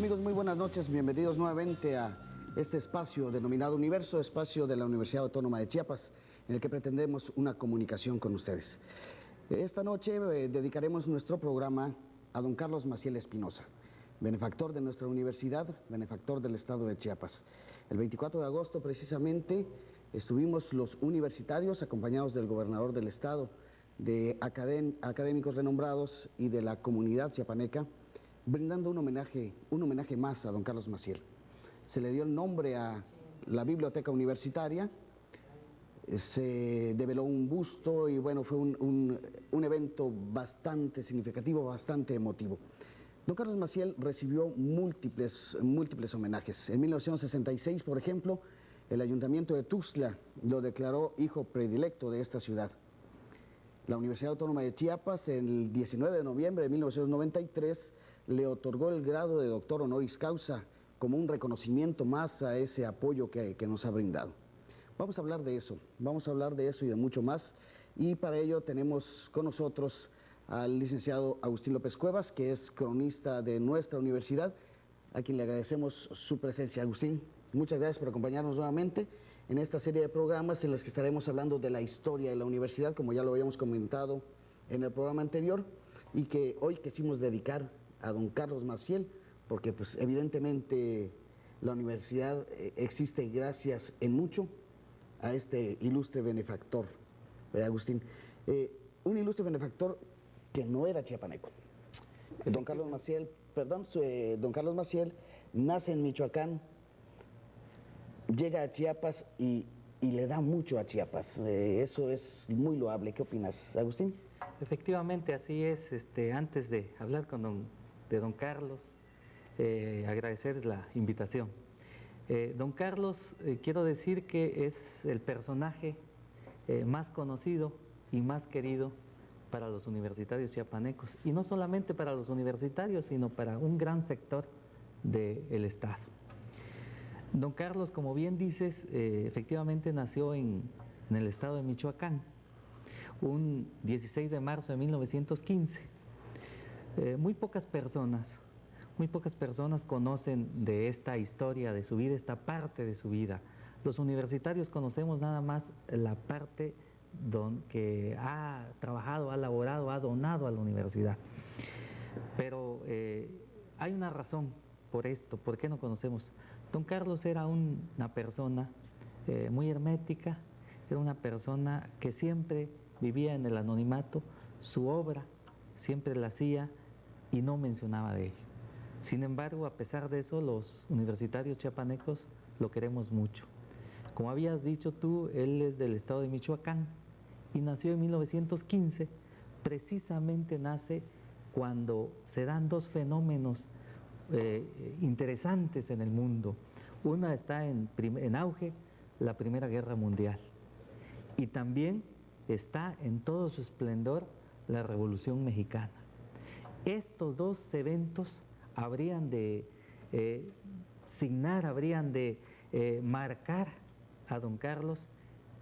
Amigos, muy buenas noches, bienvenidos nuevamente a este espacio denominado Universo, espacio de la Universidad Autónoma de Chiapas, en el que pretendemos una comunicación con ustedes. Esta noche dedicaremos nuestro programa a don Carlos Maciel Espinosa, benefactor de nuestra universidad, benefactor del estado de Chiapas. El 24 de agosto precisamente estuvimos los universitarios acompañados del gobernador del estado, de académicos renombrados y de la comunidad chiapaneca, brindando un homenaje más a don Carlos Maciel. Se le dio el nombre a la biblioteca universitaria, se develó un busto y bueno, fue un evento bastante significativo, bastante emotivo. Don Carlos Maciel recibió múltiples homenajes. En 1966, por ejemplo, el Ayuntamiento de Tuxtla lo declaró hijo predilecto de esta ciudad. La Universidad Autónoma de Chiapas, el 19 de noviembre de 1993, le otorgó el grado de doctor honoris causa como un reconocimiento más a ese apoyo que nos ha brindado. Vamos a hablar de eso y de mucho más, y para ello tenemos con nosotros al licenciado Agustín López Cuevas, que es cronista de nuestra universidad, a quien le agradecemos su presencia. Agustín, muchas gracias por acompañarnos nuevamente en esta serie de programas en los que estaremos hablando de la historia de la universidad, como ya lo habíamos comentado en el programa anterior, y que hoy quisimos dedicar a don Carlos Maciel, porque pues evidentemente la universidad existe gracias en mucho a este ilustre benefactor, ¿verdad, Agustín? Un ilustre benefactor que no era chiapaneco. Don Carlos Maciel, don Carlos Maciel nace en Michoacán, llega a Chiapas y le da mucho a Chiapas. Eso es muy loable. ¿Qué opinas, Agustín? Efectivamente, así es. Antes de hablar con don Carlos, agradecer la invitación. Don Carlos, quiero decir que es el personaje más conocido y más querido para los universitarios chiapanecos, y no solamente para los universitarios, sino para un gran sector del estado. Don Carlos, como bien dices, efectivamente nació en el estado de Michoacán, un 16 de marzo de 1915. Muy pocas personas conocen de esta historia de su vida, esta parte de su vida. Los universitarios conocemos nada más la parte que ha trabajado, ha laborado, ha donado a la universidad. Pero hay una razón por esto, ¿por qué no conocemos? Don Carlos era una persona muy hermética, era una persona que siempre vivía en el anonimato, su obra siempre la hacía y no mencionaba de ello. Sin embargo, a pesar de eso, los universitarios chiapanecos lo queremos mucho. Como habías dicho tú, él es del estado de Michoacán y nació en 1915, precisamente nace cuando se dan dos fenómenos interesantes en el mundo. Una está en auge, la Primera Guerra Mundial, y también está en todo su esplendor la Revolución Mexicana. Estos dos eventos habrían de marcar a don Carlos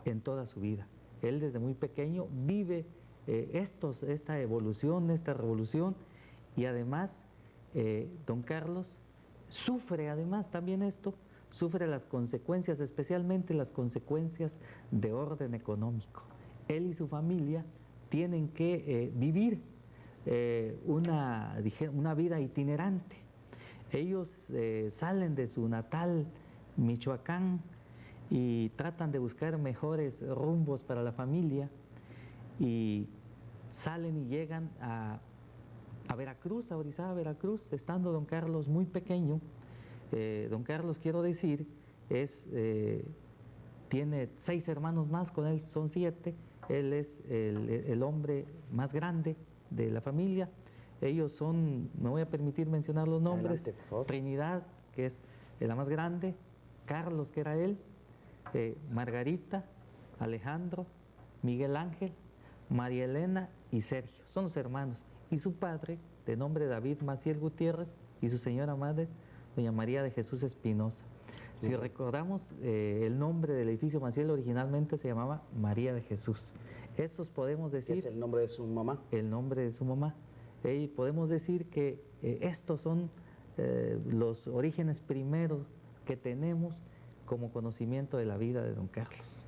en toda su vida. Él desde muy pequeño vive esta evolución, esta revolución, y además don Carlos sufre además también sufre las consecuencias, especialmente las consecuencias de orden económico. Él y su familia tienen que vivir una vida itinerante. Ellos salen de su natal Michoacán y tratan de buscar mejores rumbos para la familia, y salen y llegan a Veracruz, a Orizaba, Veracruz, estando don Carlos muy pequeño. Don Carlos, quiero decir, tiene 6 hermanos más, con él son 7, él es el hombre más grande de la familia. Ellos son, me voy a permitir mencionar los nombres: adelante, Trinidad, que es la más grande, Carlos, que era él, Margarita, Alejandro, Miguel Ángel, María Elena y Sergio, son los hermanos, y su padre, de nombre David Maciel Gutiérrez, y su señora madre, doña María de Jesús Espinosa. Si recordamos, el nombre del edificio Maciel originalmente se llamaba María de Jesús. Estos podemos decir... ¿Es el nombre de su mamá? El nombre de su mamá. Podemos decir que estos son los orígenes primeros que tenemos como conocimiento de la vida de don Carlos.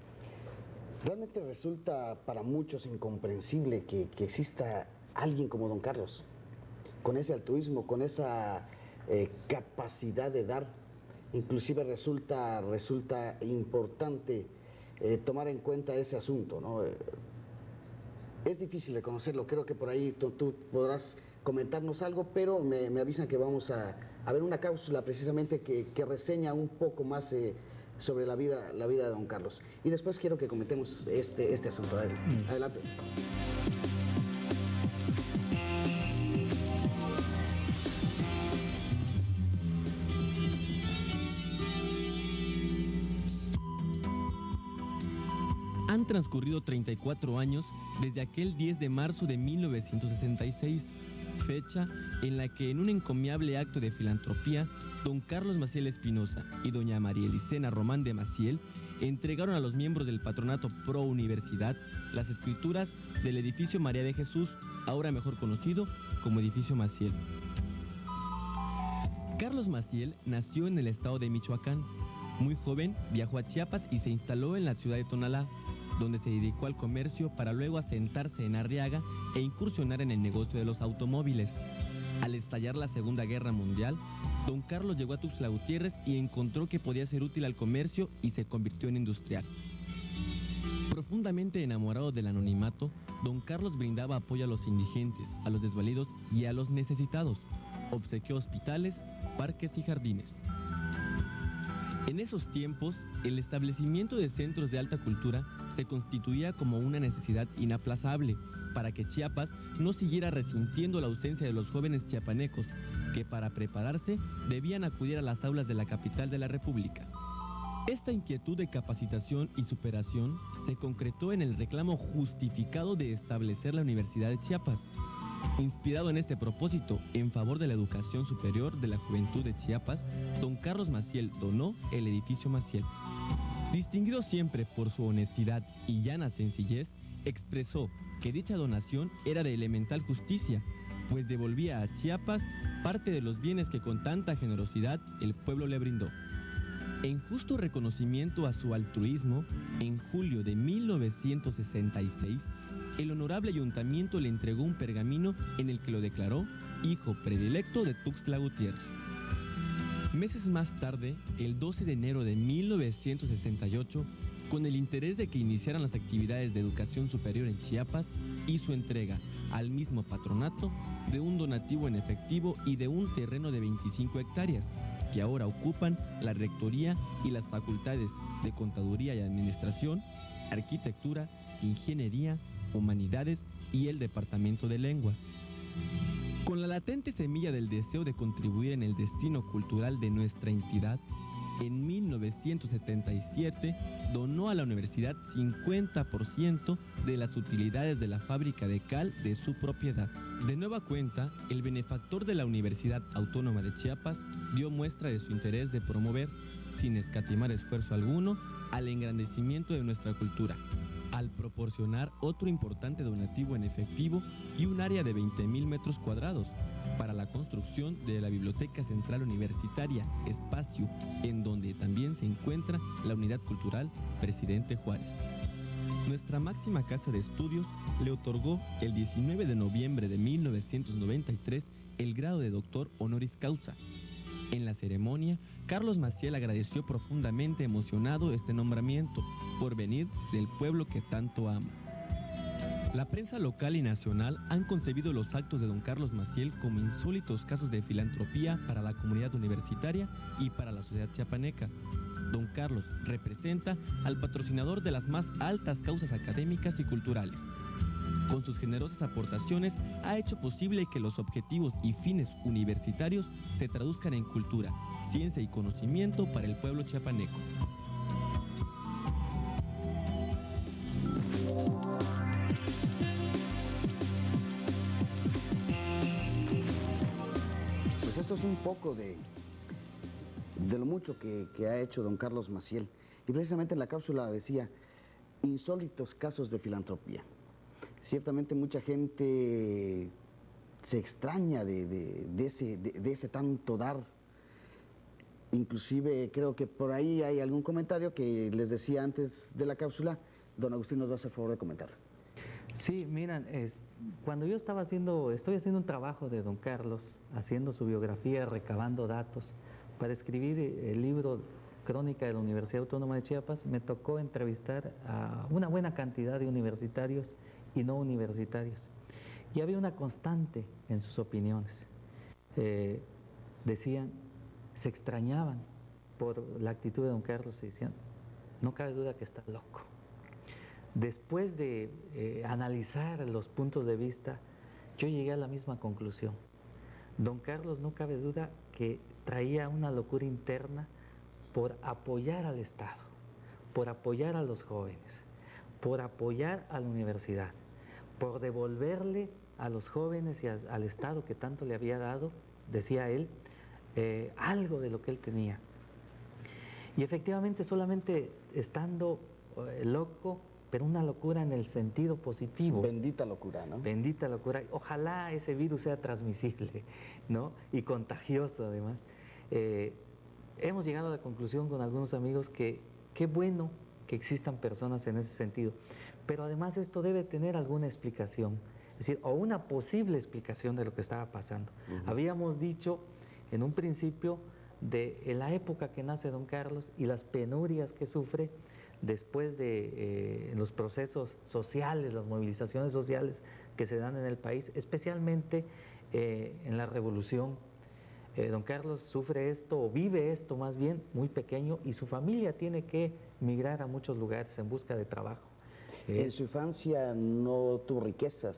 Realmente resulta para muchos incomprensible que exista alguien como don Carlos, con ese altruismo, con esa capacidad de dar. Inclusive resulta importante tomar en cuenta ese asunto, ¿no? Es difícil reconocerlo, creo que por ahí tú podrás comentarnos algo, pero me avisan que vamos a ver una cápsula precisamente que reseña un poco más sobre la vida de don Carlos. Y después quiero que comentemos este asunto. Adelante. Han transcurrido 34 años desde aquel 10 de marzo de 1966, fecha en la que en un encomiable acto de filantropía, don Carlos Maciel Espinosa y doña María Elisena Román de Maciel entregaron a los miembros del patronato Pro Universidad las escrituras del edificio María de Jesús, ahora mejor conocido como edificio Maciel. Carlos Maciel nació en el estado de Michoacán. Muy joven viajó a Chiapas y se instaló en la ciudad de Tonalá, donde se dedicó al comercio para luego asentarse en Arriaga e incursionar en el negocio de los automóviles. Al estallar la Segunda Guerra Mundial, don Carlos llegó a Tuxtla Gutiérrez y encontró que podía ser útil al comercio y se convirtió en industrial. Profundamente enamorado del anonimato, don Carlos brindaba apoyo a los indigentes, a los desvalidos y a los necesitados. Obsequió hospitales, parques y jardines. En esos tiempos, el establecimiento de centros de alta cultura se constituía como una necesidad inaplazable para que Chiapas no siguiera resintiendo la ausencia de los jóvenes chiapanecos, que para prepararse debían acudir a las aulas de la capital de la República. Esta inquietud de capacitación y superación se concretó en el reclamo justificado de establecer la Universidad de Chiapas. Inspirado en este propósito, en favor de la educación superior de la juventud de Chiapas, don Carlos Maciel donó el edificio Maciel. Distinguido siempre por su honestidad y llana sencillez, expresó que dicha donación era de elemental justicia, pues devolvía a Chiapas parte de los bienes que con tanta generosidad el pueblo le brindó. En justo reconocimiento a su altruismo, en julio de 1966, el honorable ayuntamiento le entregó un pergamino en el que lo declaró hijo predilecto de Tuxtla Gutiérrez. Meses más tarde, el 12 de enero de 1968, con el interés de que iniciaran las actividades de educación superior en Chiapas, hizo entrega al mismo patronato de un donativo en efectivo y de un terreno de 25 hectáreas, que ahora ocupan la rectoría y las facultades de Contaduría y Administración, Arquitectura, Ingeniería, Humanidades y el Departamento de Lenguas. Con la latente semilla del deseo de contribuir en el destino cultural de nuestra entidad, en 1977 donó a la universidad 50% de las utilidades de la fábrica de cal de su propiedad. De nueva cuenta, el benefactor de la Universidad Autónoma de Chiapas dio muestra de su interés de promover, sin escatimar esfuerzo alguno, al engrandecimiento de nuestra cultura, al proporcionar otro importante donativo en efectivo y un área de 20,000 metros cuadrados para la construcción de la Biblioteca Central Universitaria, espacio en donde también se encuentra la Unidad Cultural Presidente Juárez. Nuestra máxima casa de estudios le otorgó el 19 de noviembre de 1993 el grado de doctor honoris causa. En la ceremonia, Carlos Maciel agradeció profundamente emocionado este nombramiento por venir del pueblo que tanto ama. La prensa local y nacional han concebido los actos de don Carlos Maciel como insólitos casos de filantropía para la comunidad universitaria y para la sociedad chiapaneca. Don Carlos representa al patrocinador de las más altas causas académicas y culturales. Con sus generosas aportaciones ha hecho posible que los objetivos y fines universitarios se traduzcan en cultura, ciencia y conocimiento para el pueblo chiapaneco. Pues esto es un poco de lo mucho que ha hecho don Carlos Maciel. Y precisamente en la cápsula decía, insólitos casos de filantropía. Ciertamente mucha gente se extraña de ese tanto dar. Inclusive creo que por ahí hay algún comentario que les decía antes de la cápsula. Don Agustín nos va a hacer favor de comentar. Sí, miran, cuando yo estoy haciendo un trabajo de don Carlos, haciendo su biografía, recabando datos, para escribir el libro Crónica de la Universidad Autónoma de Chiapas, me tocó entrevistar a una buena cantidad de universitarios y no universitarios. Y había una constante en sus opiniones. Decían, se extrañaban por la actitud de don Carlos y decían, no cabe duda que está loco. Después de analizar los puntos de vista, yo llegué a la misma conclusión. Don Carlos, no cabe duda que traía una locura interna por apoyar al Estado, por apoyar a los jóvenes, por apoyar a la universidad, por devolverle a los jóvenes y al Estado que tanto le había dado, decía él, algo de lo que él tenía. Y efectivamente, solamente estando loco, pero una locura en el sentido positivo. Bendita locura, ¿no? Bendita locura. Ojalá ese virus sea transmisible, ¿no? Y contagioso además. Hemos llegado a la conclusión con algunos amigos que qué bueno que existan personas en ese sentido. Pero además esto debe tener alguna explicación, es decir, o una posible explicación de lo que estaba pasando. Habíamos dicho en un principio de la época que nace don Carlos y las penurias que sufre después de los procesos sociales, las movilizaciones sociales que se dan en el país, especialmente en la revolución. Don Carlos sufre esto, o vive esto más bien, muy pequeño, y su familia tiene que migrar a muchos lugares en busca de trabajo. ¿En su infancia no tuvo riquezas?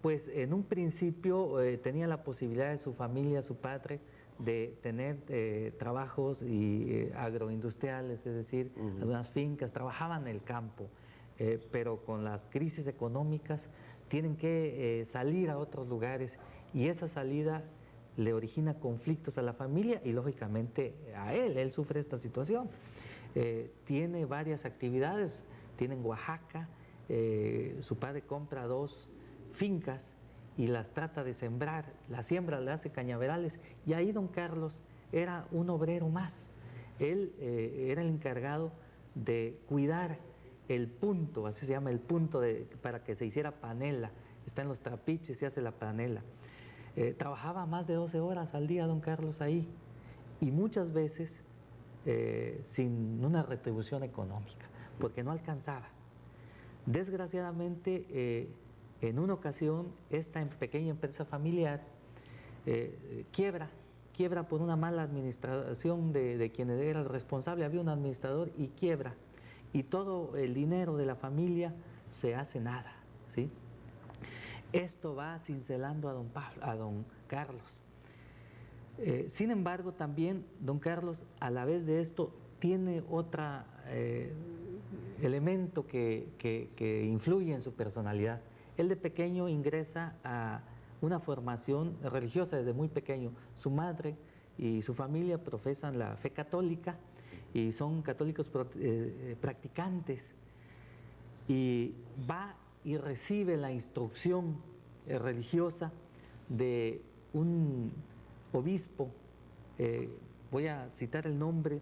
Pues en un principio tenía la posibilidad de su familia, su padre, de tener trabajos agroindustriales, es decir, algunas fincas, trabajaban en el campo, pero con las crisis económicas tienen que salir a otros lugares y esa salida le origina conflictos a la familia y lógicamente a él sufre esta situación. Tiene varias actividades, tiene en Oaxaca, su padre compra 2 fincas y las trata de sembrar, la siembra le hace cañaverales y ahí don Carlos era un obrero más. Él era el encargado de cuidar el punto, así se llama el punto para que se hiciera panela, está en los trapiches, se hace la panela. Trabajaba más de 12 horas al día don Carlos ahí y muchas veces sin una retribución económica, porque no alcanzaba. Desgraciadamente, en una ocasión, esta pequeña empresa familiar quiebra por una mala administración de quien era el responsable, había un administrador y quiebra, y todo el dinero de la familia se hace nada, ¿sí? Esto va cincelando a don Carlos. Sin embargo, también don Carlos, a la vez de esto, tiene otro elemento que influye en su personalidad. Él de pequeño ingresa a una formación religiosa desde muy pequeño. Su madre y su familia profesan la fe católica y son católicos practicantes. Y va y recibe la instrucción religiosa de un obispo, voy a citar el nombre,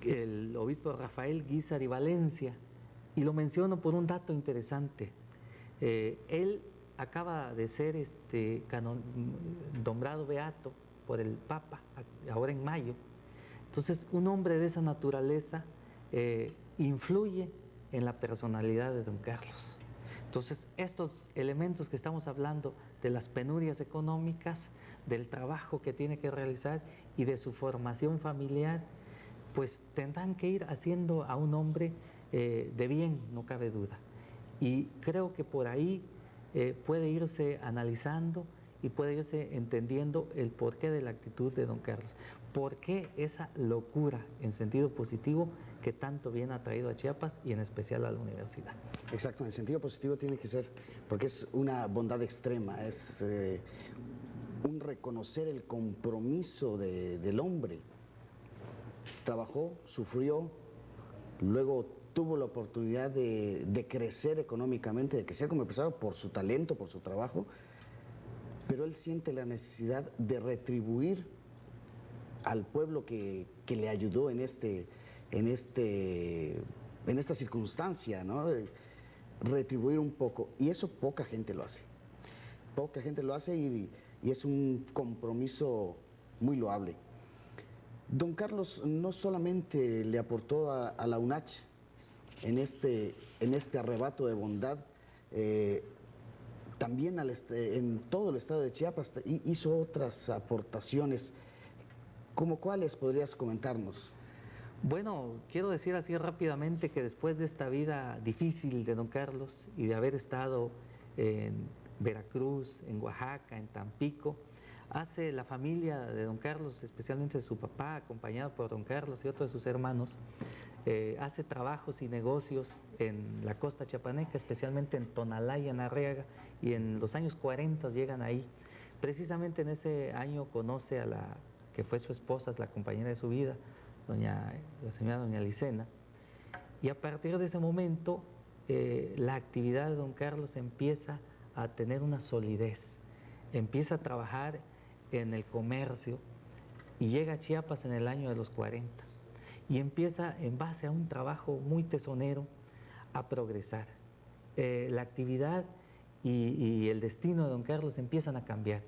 el obispo Rafael Guízar y Valencia, y lo menciono por un dato interesante. Él acaba de ser nombrado beato por el Papa, ahora en mayo. Entonces, un hombre de esa naturaleza influye en la personalidad de don Carlos. Entonces, estos elementos que estamos hablando de las penurias económicas, del trabajo que tiene que realizar y de su formación familiar, pues tendrán que ir haciendo a un hombre de bien, no cabe duda. Y creo que por ahí puede irse analizando y puede irse entendiendo el porqué de la actitud de don Carlos. ¿Por qué esa locura en sentido positivo que tanto bien ha traído a Chiapas y en especial a la universidad? Exacto, en el sentido positivo tiene que ser, porque es una bondad extrema, es un reconocer el compromiso del hombre. Trabajó, sufrió, luego tuvo la oportunidad de crecer económicamente, de crecer como empresario por su talento, por su trabajo, pero él siente la necesidad de retribuir al pueblo que le ayudó en esta circunstancia, ¿no? Retribuir un poco, y eso poca gente lo hace. Poca gente lo hace y es un compromiso muy loable. Don Carlos no solamente le aportó a la UNACH en este arrebato de bondad, también en todo el estado de Chiapas hizo otras aportaciones. ¿Cómo cuáles podrías comentarnos? Bueno, quiero decir así rápidamente que después de esta vida difícil de don Carlos y de haber estado en Veracruz, en Oaxaca, en Tampico, hace la familia de don Carlos, especialmente su papá, acompañado por don Carlos y otros de sus hermanos, hace trabajos y negocios en la costa chiapaneca, especialmente en Tonalá y en Arriaga, y en los años 40 llegan ahí. Precisamente en ese año conoce a la que fue su esposa, la compañera de su vida, la señora doña Licena, y a partir de ese momento la actividad de don Carlos empieza a tener una solidez, empieza a trabajar en el comercio y llega a Chiapas en el año de los 40 y empieza, en base a un trabajo muy tesonero, a progresar. La actividad y el destino de don Carlos empiezan a cambiar,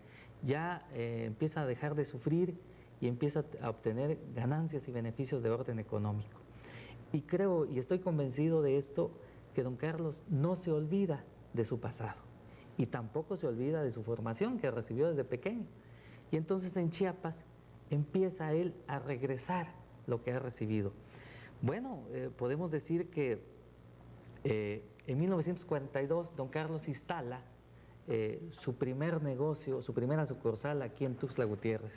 ya empieza a dejar de sufrir y empieza a obtener ganancias y beneficios de orden económico. Y creo, y estoy convencido de esto, que don Carlos no se olvida de su pasado y tampoco se olvida de su formación que recibió desde pequeño. Y entonces en Chiapas empieza él a regresar lo que ha recibido. Bueno, podemos decir que en 1942 don Carlos instala su primer negocio, su primera sucursal aquí en Tuxtla Gutiérrez.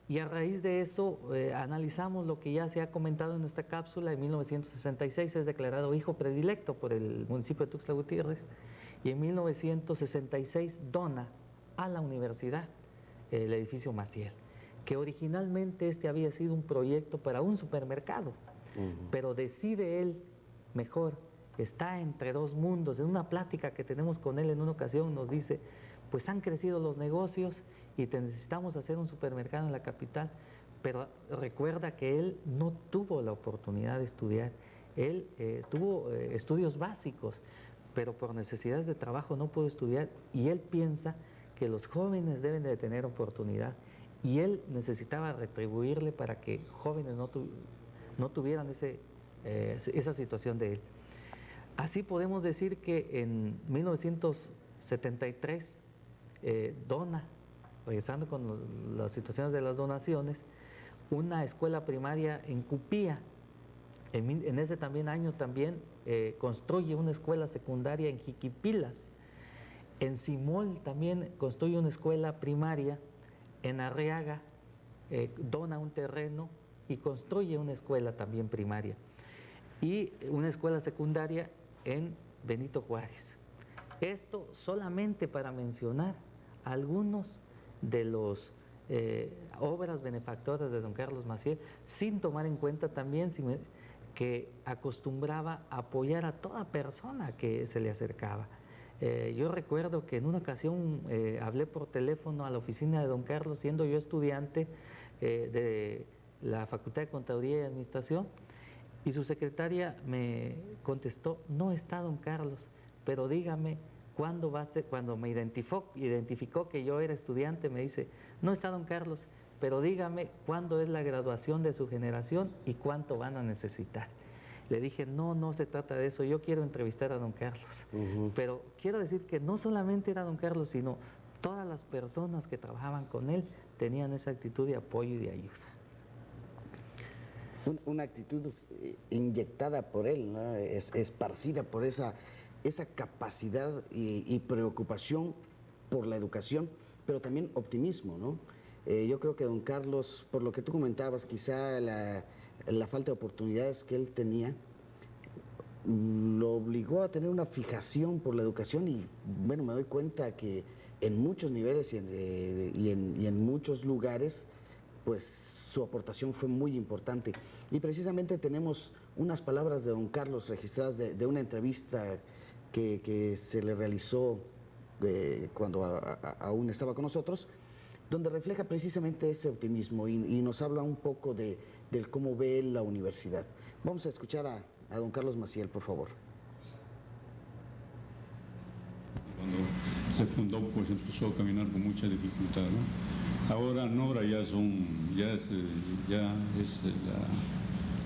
Y a raíz de eso analizamos lo que ya se ha comentado en esta cápsula. En 1966 es declarado hijo predilecto por el municipio de Tuxtla Gutiérrez y en 1966 dona a la universidad el edificio Maciel, que originalmente este había sido un proyecto para un supermercado, pero decide él, mejor, está entre dos mundos. En una plática que tenemos con él en una ocasión nos dice, pues han crecido los negocios y necesitamos hacer un supermercado en la capital, pero recuerda que él no tuvo la oportunidad de estudiar. Él tuvo estudios básicos, pero por necesidades de trabajo no pudo estudiar, y él piensa que los jóvenes deben de tener oportunidad, y él necesitaba retribuirle para que jóvenes no tuvieran esa situación de él. Así podemos decir que en 1973 dona, regresando con las situaciones de las donaciones, una escuela primaria en Cupía. En ese también año también construye una escuela secundaria en Jiquipilas. En Simol también construye una escuela primaria. En Arriaga dona un terreno y construye una escuela también primaria. Y una escuela secundaria en Benito Juárez. Esto solamente para mencionar algunos de los obras benefactoras de don Carlos Maciel, sin tomar en cuenta también que acostumbraba a apoyar a toda persona que se le acercaba. Yo recuerdo que en una ocasión hablé por teléfono a la oficina de don Carlos, siendo yo estudiante de la Facultad de Contaduría y Administración, y su secretaria me contestó, no está don Carlos, pero dígame cuándo va a ser. Cuando me identificó que yo era estudiante, me dice, no está don Carlos, pero dígame cuándo es la graduación de su generación y cuánto van a necesitar. Le dije, no se trata de eso, yo quiero entrevistar a don Carlos. Pero quiero decir que no solamente era don Carlos, sino todas las personas que trabajaban con él tenían esa actitud de apoyo y de ayuda. Una actitud inyectada por él, ¿no? Esparcida por esa capacidad y preocupación por la educación, pero también optimismo, ¿no? Yo creo que don Carlos, por lo que tú comentabas, quizá la falta de oportunidades que él tenía, lo obligó a tener una fijación por la educación, y bueno, me doy cuenta que en muchos niveles y en muchos lugares, pues su aportación fue muy importante. Y precisamente tenemos unas palabras de don Carlos registradas de una entrevista que se le realizó cuando aún estaba con nosotros, donde refleja precisamente ese optimismo y nos habla un poco del cómo ve la universidad. Vamos a escuchar a don Carlos Maciel, por favor. Cuando se fundó, pues empezó a caminar con mucha dificultad, ¿no? Ahora ya es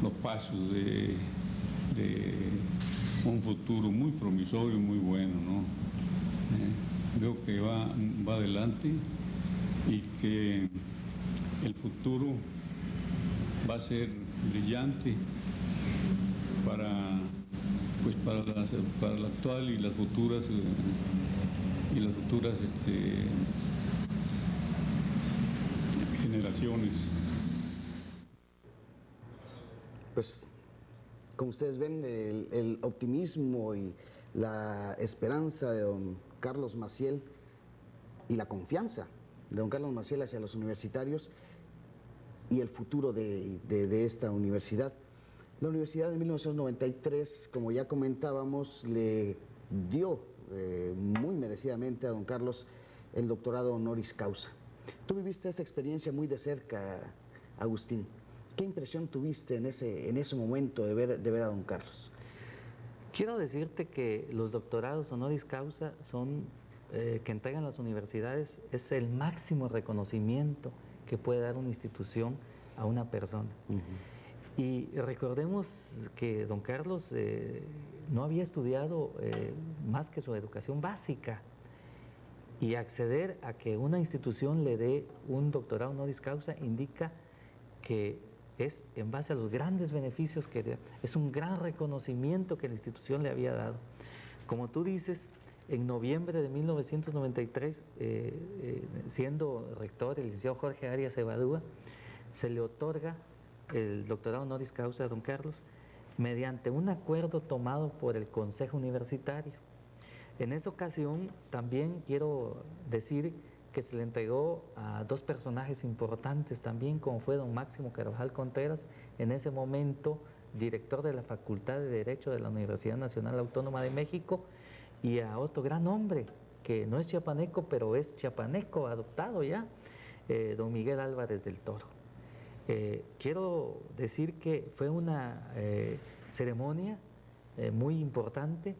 los pasos de un futuro muy promisorio, muy bueno, ¿no? Veo que va adelante y que el futuro va a ser brillante para la actual y las futuras generaciones. Pues, como ustedes ven, el optimismo y la esperanza de don Carlos Maciel y la confianza de don Carlos Maciel hacia los universitarios y el futuro de esta universidad. La universidad de 1993, como ya comentábamos, le dio muy merecidamente a don Carlos el doctorado honoris causa. Tú viviste esa experiencia muy de cerca, Agustín. ¿Qué impresión tuviste en ese momento de ver a don Carlos? Quiero decirte que los doctorados honoris causa son, que entregan las universidades, es el máximo reconocimiento que puede dar una institución a una persona. Y recordemos que don Carlos no había estudiado más que su educación básica, y acceder a que una institución le dé un doctorado honoris causa indica que es en base a los grandes beneficios que es un gran reconocimiento que la institución le había dado. Como tú dices, en noviembre de 1993, siendo rector el licenciado Jorge Arias Evadúa, se le otorga el doctorado honoris causa a don Carlos mediante un acuerdo tomado por el Consejo Universitario. En esa ocasión también quiero decir que se le entregó a dos personajes importantes también, como fue don Máximo Carvajal Contreras, en ese momento director de la Facultad de Derecho de la Universidad Nacional Autónoma de México, y a otro gran hombre que no es chiapaneco, pero es chiapaneco adoptado ya, don Miguel Álvarez del Toro. Quiero decir que fue una ceremonia muy importante,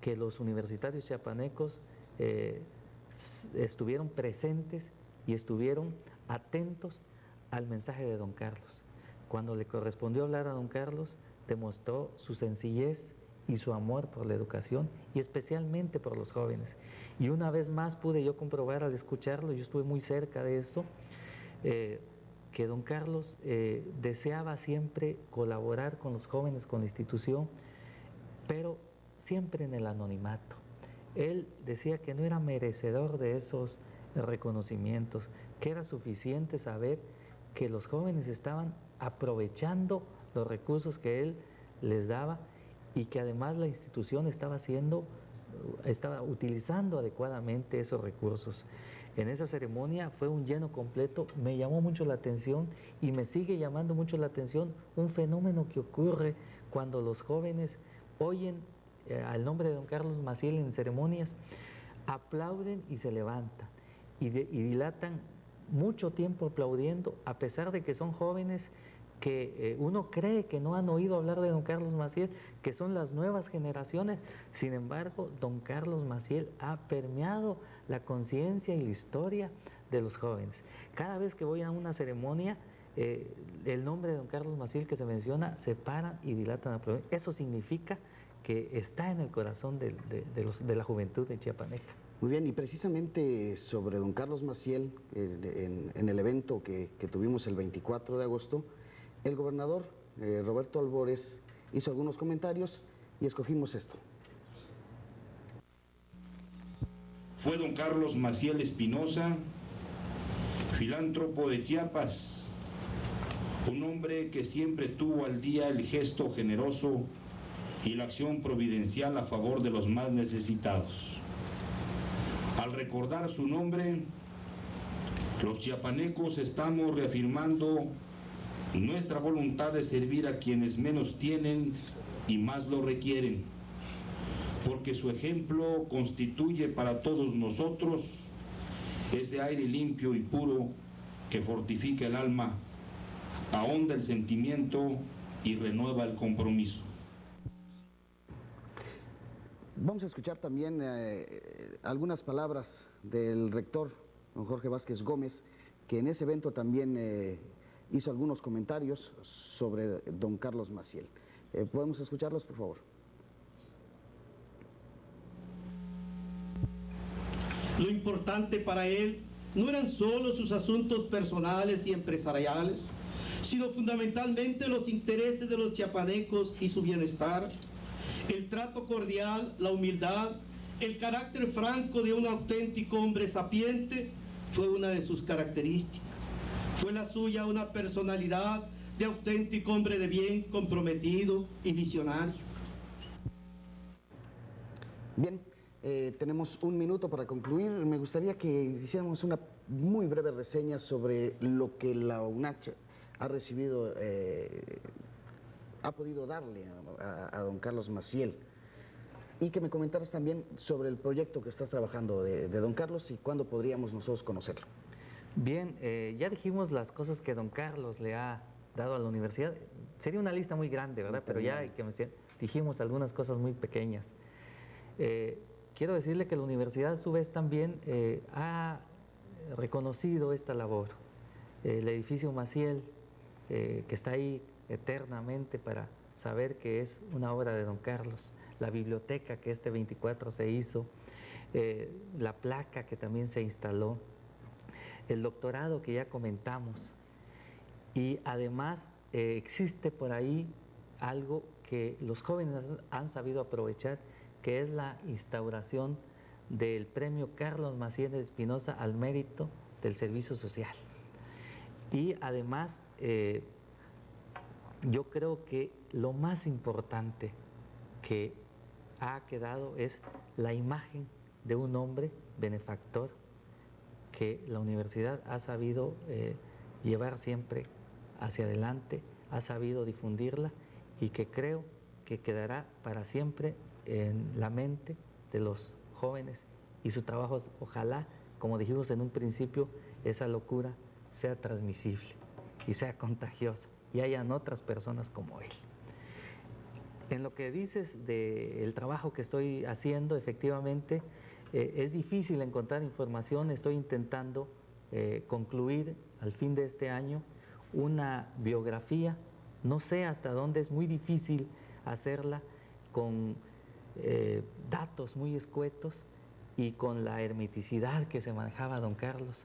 que los universitarios chiapanecos estuvieron presentes y estuvieron atentos al mensaje de don Carlos. Cuando le correspondió hablar a don Carlos, demostró su sencillez y su amor por la educación y especialmente por los jóvenes. Y una vez más pude yo comprobar al escucharlo, yo estuve muy cerca de esto, que don Carlos deseaba siempre colaborar con los jóvenes, con la institución, pero siempre en el anonimato. Él decía que no era merecedor de esos reconocimientos, que era suficiente saber que los jóvenes estaban aprovechando los recursos que él les daba y que además la institución estaba utilizando adecuadamente esos recursos. En esa ceremonia fue un lleno completo, me llamó mucho la atención y me sigue llamando mucho la atención un fenómeno que ocurre cuando los jóvenes oyen al nombre de don Carlos Maciel en ceremonias, aplauden y se levantan y dilatan mucho tiempo aplaudiendo, a pesar de que son jóvenes que uno cree que no han oído hablar de don Carlos Maciel, que son las nuevas generaciones. Sin embargo, don Carlos Maciel ha permeado la conciencia y la historia de los jóvenes. Cada vez que voy a una ceremonia, el nombre de don Carlos Maciel que se menciona, se paran y dilatan aplaudiendo. Eso significa que está en el corazón de la juventud de chiapaneca. Muy bien, y precisamente sobre don Carlos Maciel, en el evento que tuvimos el 24 de agosto, el gobernador Roberto Albores hizo algunos comentarios y escogimos esto. Fue don Carlos Maciel Espinosa, filántropo de Chiapas, un hombre que siempre tuvo al día el gesto generoso y la acción providencial a favor de los más necesitados. Al recordar su nombre, los chiapanecos estamos reafirmando nuestra voluntad de servir a quienes menos tienen y más lo requieren, porque su ejemplo constituye para todos nosotros ese aire limpio y puro que fortifica el alma, ahonda el sentimiento y renueva el compromiso. Vamos a escuchar también algunas palabras del rector, don Jorge Vázquez Gómez, que en ese evento también hizo algunos comentarios sobre don Carlos Maciel. ¿Podemos escucharlos, por favor? Lo importante para él no eran solo sus asuntos personales y empresariales, sino fundamentalmente los intereses de los chiapanecos y su bienestar, el trato cordial, la humildad, el carácter franco de un auténtico hombre sapiente fue una de sus características. Fue la suya una personalidad de auténtico hombre de bien, comprometido y visionario. Bien, tenemos un minuto para concluir. Me gustaría que hiciéramos una muy breve reseña sobre lo que la UNACH ha recibido, ha podido darle a don Carlos Maciel, y que me comentaras también sobre el proyecto que estás trabajando de don Carlos y cuándo podríamos nosotros conocerlo. Bien, ya dijimos las cosas que don Carlos le ha dado a la universidad. Sería una lista muy grande, ¿verdad? Pero ya dijimos algunas cosas muy pequeñas. Quiero decirle que la universidad a su vez también ha reconocido esta labor. El edificio Maciel, que está ahí eternamente para saber que es una obra de don Carlos, la biblioteca que este 24 se hizo, la placa que también se instaló, el doctorado que ya comentamos, y además existe por ahí algo que los jóvenes han sabido aprovechar, que es la instauración del premio Carlos Maciel de Espinosa al mérito del servicio social. Y además, yo creo que lo más importante que ha quedado es la imagen de un hombre benefactor que la universidad ha sabido llevar siempre hacia adelante, ha sabido difundirla y que creo que quedará para siempre en la mente de los jóvenes, y su trabajo, ojalá, como dijimos en un principio, esa locura sea transmisible y sea contagiosa y hayan otras personas como él. En lo que dices del trabajo que estoy haciendo, efectivamente, es difícil encontrar información. Estoy intentando concluir al fin de este año una biografía. No sé hasta dónde, es muy difícil hacerla con datos muy escuetos y con la hermeticidad que se manejaba don Carlos.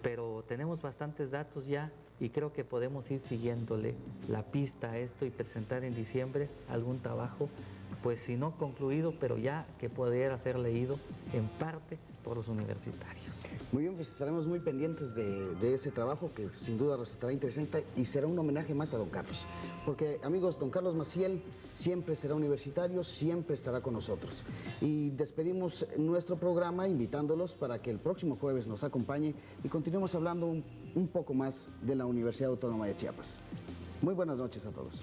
Pero tenemos bastantes datos ya y creo que podemos ir siguiéndole la pista a esto y presentar en diciembre algún trabajo, pues si no concluido, pero ya que pudiera ser leído en parte por los universitarios. Muy bien, pues estaremos muy pendientes de ese trabajo que sin duda resultará interesante y será un homenaje más a don Carlos. Porque, amigos, don Carlos Maciel siempre será universitario, siempre estará con nosotros. Y despedimos nuestro programa invitándolos para que el próximo jueves nos acompañe y continuemos hablando un poco más de la Universidad Autónoma de Chiapas. Muy buenas noches a todos.